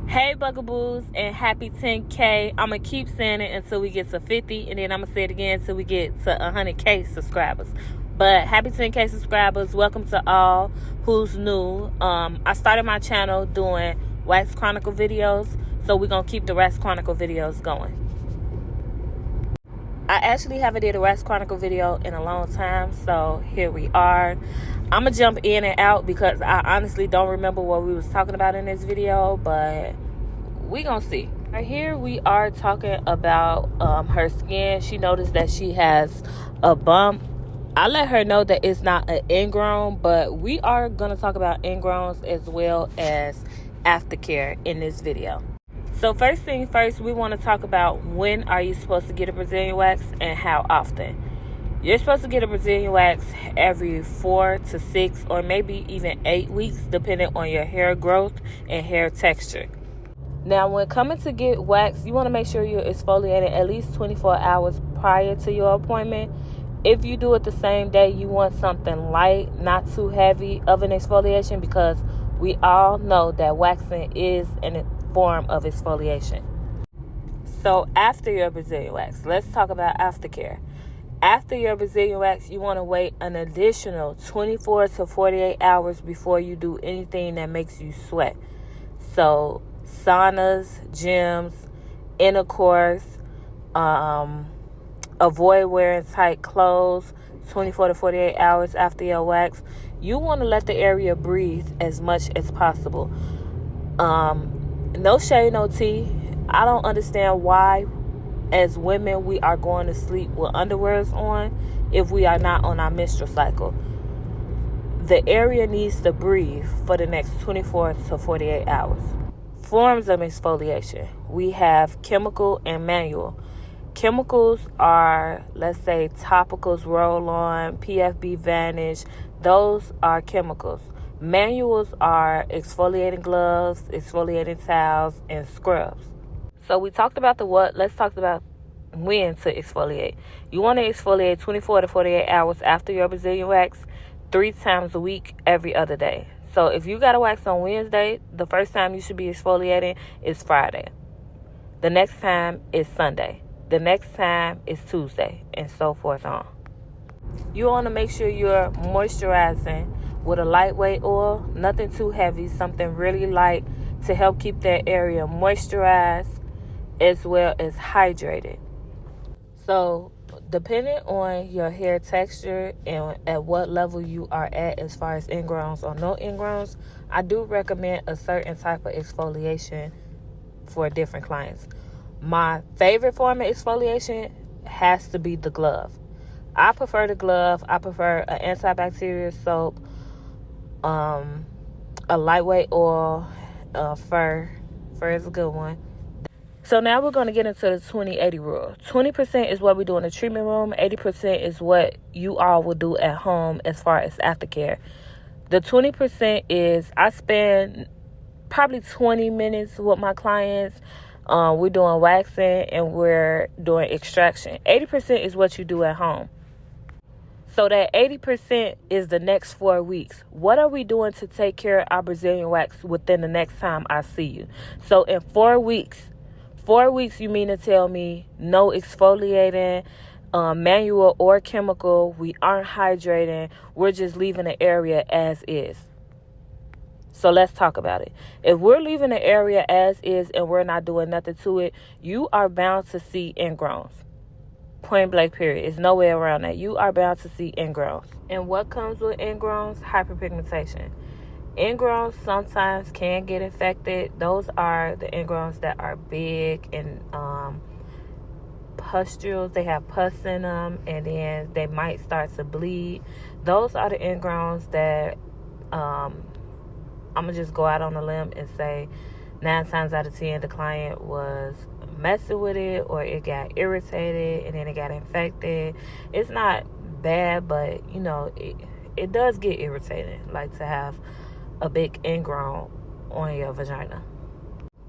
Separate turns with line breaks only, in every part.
Hey bugaboos, and happy 10K. I'm going to keep saying it until we get to 50, and then I'm going to say it again until we get to 100K subscribers. But happy 10K subscribers. Welcome to all who's new. I started my channel doing Wax Chronicle videos, so we're going to keep the Wax Chronicle videos going. I actually haven't did a Wax Chronicle video in a long time, so here we are. I'm going to jump in and out because I honestly don't remember what we was talking about in this video, but we going to see. Right here we are talking about her skin. She noticed that she has a bump. I let her know that it's not an ingrown, but we are going to talk about ingrowns as well as aftercare in this video. So first thing first, we want to talk about when are you supposed to get a Brazilian wax and how often. You're supposed to get a Brazilian wax every 4 to 6 or maybe even 8 weeks, depending on your hair growth and hair texture. Now, when coming to get wax, you want to make sure you're exfoliating at least 24 hours prior to your appointment. If you do it the same day, you want something light, not too heavy of an exfoliation, because we all know that waxing is an form of exfoliation. So after your Brazilian wax, let's talk about aftercare. After your Brazilian wax, you want to wait an additional 24 to 48 hours before you do anything that makes you sweat. So saunas, gyms, intercourse, avoid wearing tight clothes 24 to 48 hours after your wax. You want to let the area breathe as much as possible. No shade, no tea. I don't understand why, as women, we are going to sleep with underwears on if we are not on our menstrual cycle. The area needs to breathe for the next 24 to 48 hours. Forms of exfoliation. We have chemical and manual. Chemicals are, let's say, topicals, roll-on, PFB Vanish. Those are chemicals. Manuals are exfoliating gloves, exfoliating towels, and scrubs. So we talked about the what. Let's talk about when to exfoliate. You want to exfoliate 24 to 48 hours after your Brazilian wax, 3 times a week, every other day. So if you got a wax on Wednesday, the first time you should be exfoliating is Friday. The next time is Sunday. The next time is Tuesday, and so forth on. You want to make sure you're moisturizing with a lightweight oil, nothing too heavy, something really light to help keep that area moisturized as well as hydrated. So depending on your hair texture and at what level you are at as far as ingrowns or no ingrowns, I do recommend a certain type of exfoliation for different clients. My favorite form of exfoliation has to be the glove. I prefer the glove. I prefer an antibacterial soap, a lightweight oil, fur. Fur is a good one. So now we're going to get into the 20-80 rule. 20% is what we do in the treatment room. 80% is what you all will do at home as far as aftercare. The 20% is I spend probably 20 minutes with my clients. We're doing waxing and we're doing extraction. 80% is what you do at home. So that 80% is the next 4 weeks. What are we doing to take care of our Brazilian wax within the next time I see you? So in 4 weeks, you mean to tell me no exfoliating, manual or chemical, we aren't hydrating, we're just leaving the area as is. So let's talk about it. If we're leaving the area as is and we're not doing nothing to it, you are bound to see ingrowns. Point blank period. There's no way around that. You are bound to see ingrowns. And what comes with ingrowns? Hyperpigmentation. Ingrowns sometimes can get infected. Those are the ingrowns that are big and pustules. They have pus in them, and then they might start to bleed. Those are the ingrowns that I'm going to just go out on a limb and say 9 times out of 10 the client was messing with it, or it got irritated and then it got infected. It's not bad, but you know, it does get irritating, like to have a big ingrown on your vagina.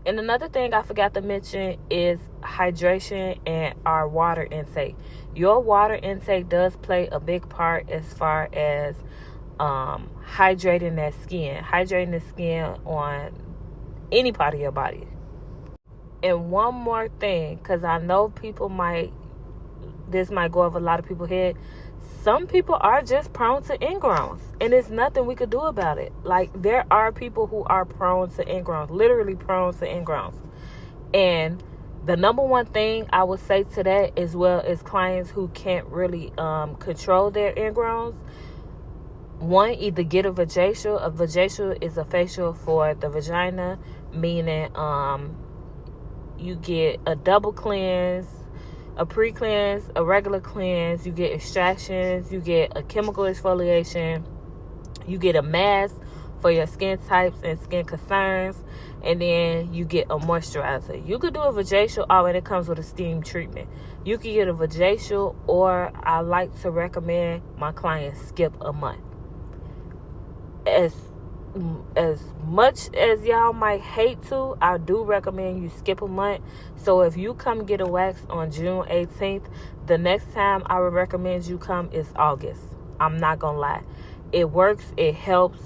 And another thing I forgot to mention is hydration and our water intake. Your water intake does play a big part as far as hydrating that skin. Hydrating the skin on any part of your body. And one more thing, because I know this might go over a lot of people's head. Some people are just prone to ingrowns, and there's nothing we could do about it. Like, there are people who are prone to ingrowns, literally prone to ingrowns. And the number one thing I would say to that, as well as clients who can't really control their ingrowns, one, either get a vajacial. A vajacial is a facial for the vagina, meaning you get a double cleanse, a pre-cleanse, a regular cleanse, you get extractions, you get a chemical exfoliation, you get a mask for your skin types and skin concerns, and then you get a moisturizer. You could do a vajacial, and it comes with a steam treatment. You can get a vajacial, or I like to recommend my clients skip a month. As much as y'all might hate to, I do recommend you skip a month. So if you come get a wax on June 18th, the next time I would recommend you come is August. I'm not gonna lie. It works, it helps.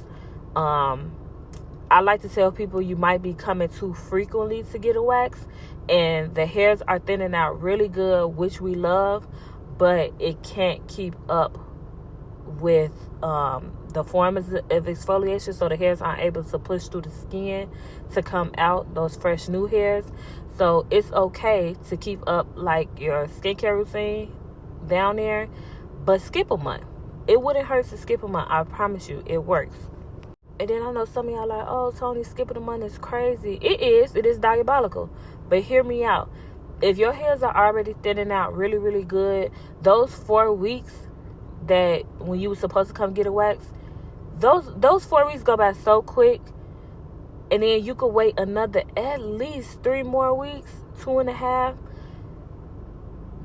I like to tell people you might be coming too frequently to get a wax, and the hairs are thinning out really good, which we love, but it can't keep up with the form of exfoliation, so the hairs aren't able to push through the skin to come out, those fresh new hairs. So it's okay to keep up like your skincare routine down there, but skip a month. It wouldn't hurt to skip a month. I promise you, it works. And then I know some of y'all like, oh, Tony, skipping a month is crazy. It is diabolical. But hear me out. If your hairs are already thinning out really, really good, those 4 weeks that when you were supposed to come get a wax, those 4 weeks go by so quick. And then you could wait another at least 3 more weeks, 2.5.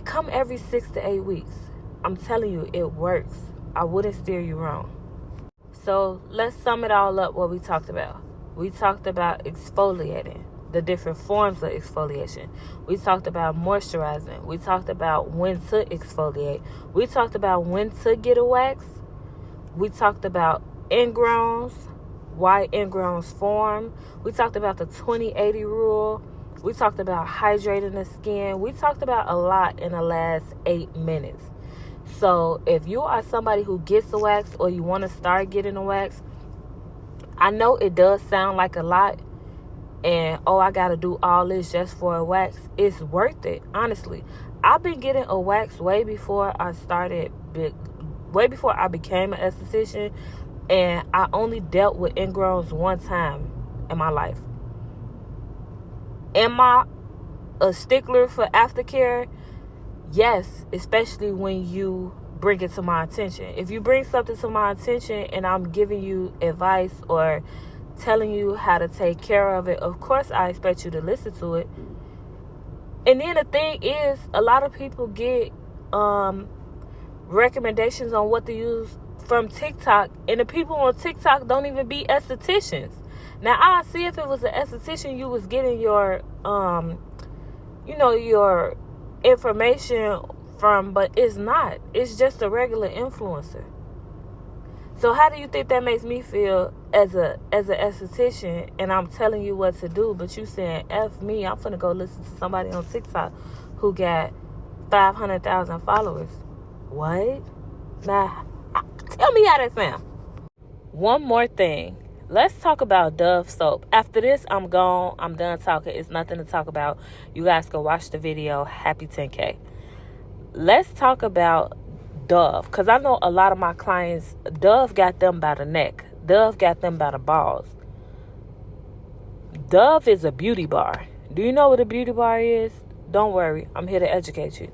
Come every 6 to 8 weeks. I'm telling you, it works. I wouldn't steer you wrong. So let's sum it all up what we talked about. We talked about exfoliating, the different forms of exfoliation. We talked about moisturizing. We talked about when to exfoliate. We talked about when to get a wax. We talked about ingrowns, why ingrowns form. We talked about the 20-80 rule. We talked about hydrating the skin. We talked about a lot in the last 8 minutes. So if you are somebody who gets a wax, or you want to start getting a wax, I know it does sound like a lot, and I got to do all this just for a wax. It's worth it, honestly. I've been getting a wax way before I became an esthetician, and I only dealt with ingrowns one time in my life. Am I a stickler for aftercare? Yes, especially when you bring it to my attention. If you bring something to my attention and I'm giving you advice or telling you how to take care of it, of course I expect you to listen to it. And then the thing is, a lot of people get recommendations on what to use from TikTok, and the people on TikTok don't even be estheticians. Now, I see if it was an esthetician you was getting your your information from, but it's not. It's just a regular influencer. So how do you think that makes me feel as an esthetician, and I'm telling you what to do, but you saying F me, I'm finna go listen to somebody on TikTok who got 500,000 followers? What? Now, tell me how that sound. One more thing. Let's talk about Dove soap. After this, I'm gone. I'm done talking. It's nothing to talk about. You guys can watch the video. Happy 10K. Let's talk about Dove, because I know a lot of my clients, Dove got them by the neck. Dove got them by the balls. Dove is a beauty bar. Do you know what a beauty bar is? Don't worry. I'm here to educate you.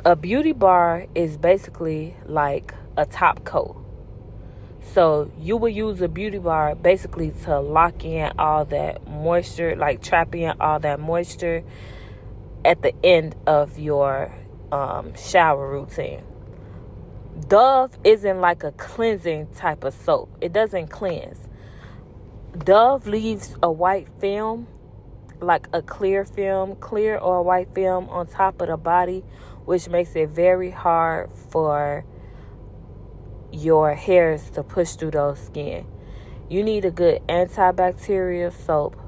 A beauty bar is basically like a top coat. So you will use a beauty bar basically to lock in all that moisture, like trap in all that moisture at the end of your shower routine. Dove isn't like a cleansing type of soap. It doesn't cleanse. Dove leaves a white film, like a clear film, clear or white film on top of the body, which makes it very hard for your hairs to push through those skin. You need a good antibacterial soap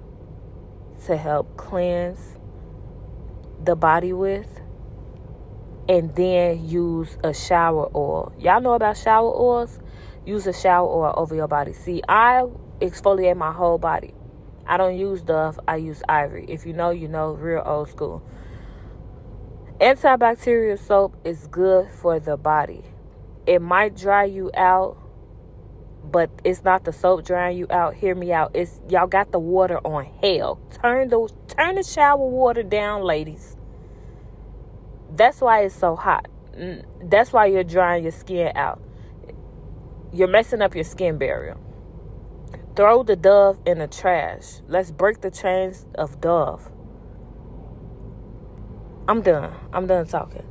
to help cleanse the body with. And then use a shower oil. Y'all know about shower oils? Use a shower oil over your body. See, I exfoliate my whole body. I don't use Dove. I use Ivory. If you know, you know. Real old school. Antibacterial soap is good for the body. It might dry you out, but it's not the soap drying you out. Hear me out. It's y'all got the water on hell. Turn the shower water down, ladies. That's why it's so hot. That's why you're drying your skin out. You're messing up your skin barrier. Throw the Dove in the trash. Let's break the chains of Dove. I'm done talking.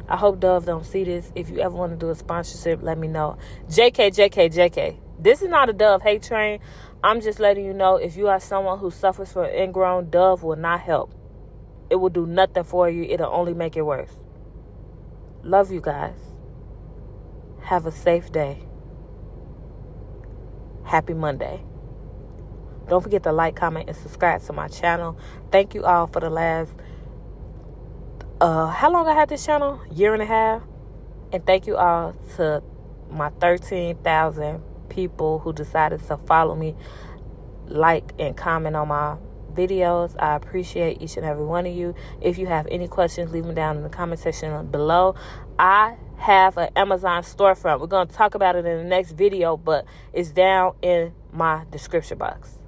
I hope Dove don't see this. If you ever want to do a sponsorship, let me know. JK. This is not a Dove hate train. I'm just letting you know, if you are someone who suffers from ingrown, Dove will not help. It will do nothing for you. It'll only make it worse. Love you guys. Have a safe day. Happy Monday. Don't forget to like, comment, and subscribe to my channel. Thank you all for the last, how long I had this channel? 1.5 years. And thank you all to my 13,000 people who decided to follow me, like, and comment on my videos. I appreciate each and every one of you. If you have any questions, leave them down in the comment section below. I have an Amazon storefront. We're going to talk about it in the next video, but it's down in my description box.